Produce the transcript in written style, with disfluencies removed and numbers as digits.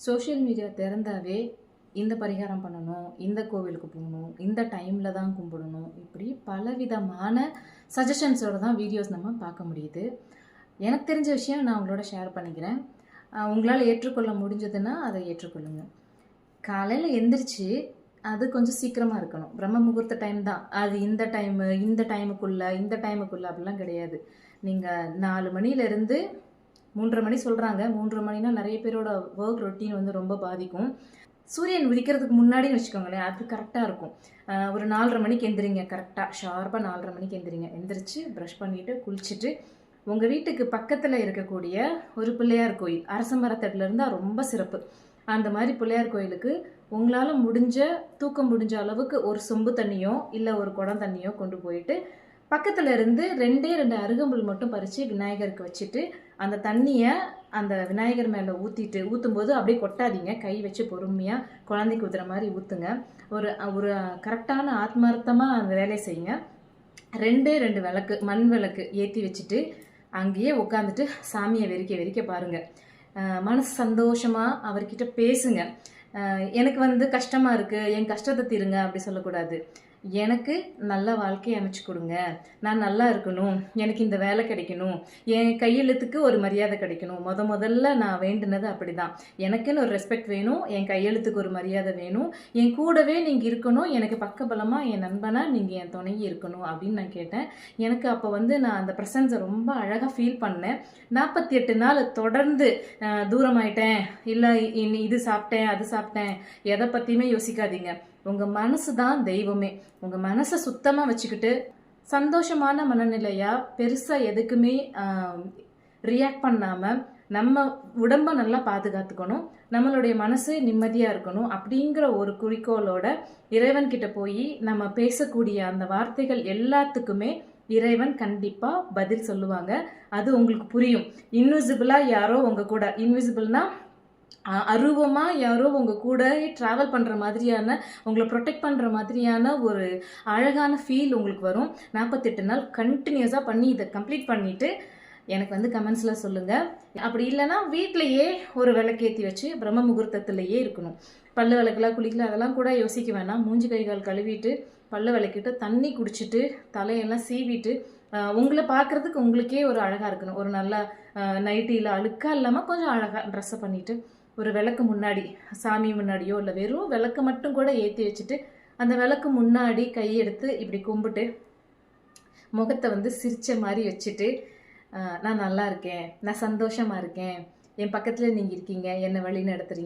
Social media திறந்தாவே இந்த பரிகாரம் பண்ணணும், இந்த கோவிலுக்கு போகணும், இந்த டைமில் தான் கும்பிடணும், இப்படி பலவிதமான சஜஷன்ஸோடு தான் வீடியோஸ் நம்ம பார்க்க முடியுது. எனக்கு தெரிஞ்ச விஷயம் நான் உங்களோட ஷேர் பண்ணிக்கிறேன். உங்களால் ஏற்றுக்கொள்ள முடிஞ்சதுன்னா அதை ஏற்றுக்கொள்ளுங்க. காலையில் எந்திரிச்சு அது கொஞ்சம் சீக்கிரமாக இருக்கணும். பிரம்ம முகூர்த்த டைம் தான். அது இந்த டைமுக்குள்ளே அப்படிலாம் கிடையாது. நீங்கள் 4 மணிலேருந்து 3:30 மணி சொல்கிறாங்க. 3:30 மணினா நிறைய பேரோட ஒர்க் ரொட்டீன் வந்து ரொம்ப பாதிக்கும். சூரியன் உதிக்கிறதுக்கு முன்னாடின்னு வச்சுக்கோங்களேன், அது கரெக்டாக இருக்கும். ஒரு 4:30 மணிக்கு எந்திரிங்க. கரெக்டாக ஷார்ப்பாக 4:30 மணிக்கு எந்திரிச்சு ப்ரஷ் பண்ணிவிட்டு குளிச்சுட்டு உங்கள் வீட்டுக்கு பக்கத்தில் இருக்கக்கூடிய ஒரு பிள்ளையார் கோயில், அரச மரத்தடியில் இருந்தால் ரொம்ப சிறப்பு. அந்த மாதிரி பிள்ளையார் கோயிலுக்கு உங்களால் தூக்கம் முடிஞ்ச அளவுக்கு ஒரு சொம்பு தண்ணியோ இல்லை ஒரு குடம் தண்ணியோ கொண்டு போயிட்டு பக்கத்தில் இருந்து 2 அருகம்புல் மட்டும் பறித்து விநாயகருக்கு வச்சுட்டு அந்த தண்ணியை அந்த விநாயகர் மேலே ஊற்றும்போது அப்படியே கொட்டாதீங்க. கை வச்சு பொறுமையாக குழந்தைக்கு ஊற்றுற மாதிரி ஊற்றுங்க. ஒரு கரெக்டான ஆத்மார்த்தமாக அந்த வேலையை செய்யுங்க. 2 விளக்கு, மண் விளக்கு ஏற்றி வச்சுட்டு அங்கேயே உட்காந்துட்டு சாமியை வெறிக்க பாருங்கள். மனசு சந்தோஷமாக அவர்கிட்ட பேசுங்க. எனக்கு வந்து கஷ்டமாக இருக்குது, என் கஷ்டத்தை தீருங்க அப்படி சொல்லக்கூடாது. எனக்கு நல்ல வாழ்க்கையை அமைச்சு கொடுங்க, நான் நல்லா இருக்கணும், எனக்கு இந்த வேலை கிடைக்கணும், என் கையெழுத்துக்கு ஒரு மரியாதை கிடைக்கணும். முதல்ல நான் வேண்டுனது அப்படி தான். எனக்குன்னு ஒரு ரெஸ்பெக்ட் வேணும், என் கையெழுத்துக்கு ஒரு மரியாதை வேணும், என் கூடவே நீங்கள் இருக்கணும், எனக்கு பக்கபலமாக என் நண்பனாக நீங்கள் என் துணையை இருக்கணும் அப்படின்னு நான் கேட்டேன். எனக்கு அப்போ வந்து நான் அந்த ப்ரெசன்ஸை ரொம்ப அழகாக ஃபீல் பண்ணேன். 48 நாள் தொடர்ந்து தூரமாயிட்டேன், இல்லை இது சாப்பிட்டேன் அது சாப்பிட்டேன், எதை பற்றியுமே யோசிக்காதீங்க. உங்கள் மனசு தான் தெய்வமே. உங்கள் மனசை சுத்தமாக வச்சுக்கிட்டு சந்தோஷமான மனநிலையாக பெருசாக எதுக்குமே ரியாக்ட் பண்ணாமல் நம்ம உடம்பை நல்லா பாதுகாத்துக்கணும், நம்மளுடைய மனசு நிம்மதியாக இருக்கணும் அப்படிங்கிற ஒரு குறிக்கோளோட இறைவன்கிட்ட போய் நம்ம பேசக்கூடிய அந்த வார்த்தைகள் எல்லாத்துக்குமே இறைவன் கண்டிப்பாக பதில் சொல்லுவாங்க. அது உங்களுக்கு புரியும். இன்விசிபிளாக யாரோ உங்கள் கூட, இன்விசிபிள்னா அருவமாக யாரோ உங்கள் கூட ட்ராவல் பண்ணுற மாதிரியான, உங்களை ப்ரொடெக்ட் பண்ணுற மாதிரியான ஒரு அழகான ஃபீல் உங்களுக்கு வரும். 48 நாள் கண்டினியூஸாக பண்ணி இதை கம்ப்ளீட் பண்ணிவிட்டு எனக்கு வந்து கமெண்ட்ஸில் சொல்லுங்கள். அப்படி இல்லைன்னா வீட்டிலையே ஒரு விளக்கேற்றி வச்சு பிரம்ம முகூர்த்தத்திலேயே இருக்கணும். பல்லு விளக்கெல்லாம் குளிக்கல அதெல்லாம் கூட யோசிக்க வேணாம். மூஞ்சி கை கால் கழுவிட்டு பல்லு விளக்கிட்டு தண்ணி குடிச்சிட்டு தலையெல்லாம் சீவிட்டு உங்களை பார்க்குறதுக்கு உங்களுக்கே ஒரு அழகாக இருக்கணும். ஒரு நல்ல நைட்டியில் அழுக்காக இல்லாமல் கொஞ்சம் அழகாக ட்ரெஸ்ஸை பண்ணிவிட்டு ஒரு விளக்கு முன்னாடி, சாமி முன்னாடியோ இல்லை வெறும் விளக்கு மட்டும் கூட ஏற்றி வச்சுட்டு அந்த விளக்கு முன்னாடி கையெடுத்து இப்படி கும்பிட்டு முகத்தை வந்து சிரித்த மாதிரி வச்சுட்டு நான் நல்லா இருக்கேன், நான் சந்தோஷமாக இருக்கேன், என் பக்கத்தில் நீங்கள் இருக்கீங்க, என்னை வழி நடத்துறீங்க.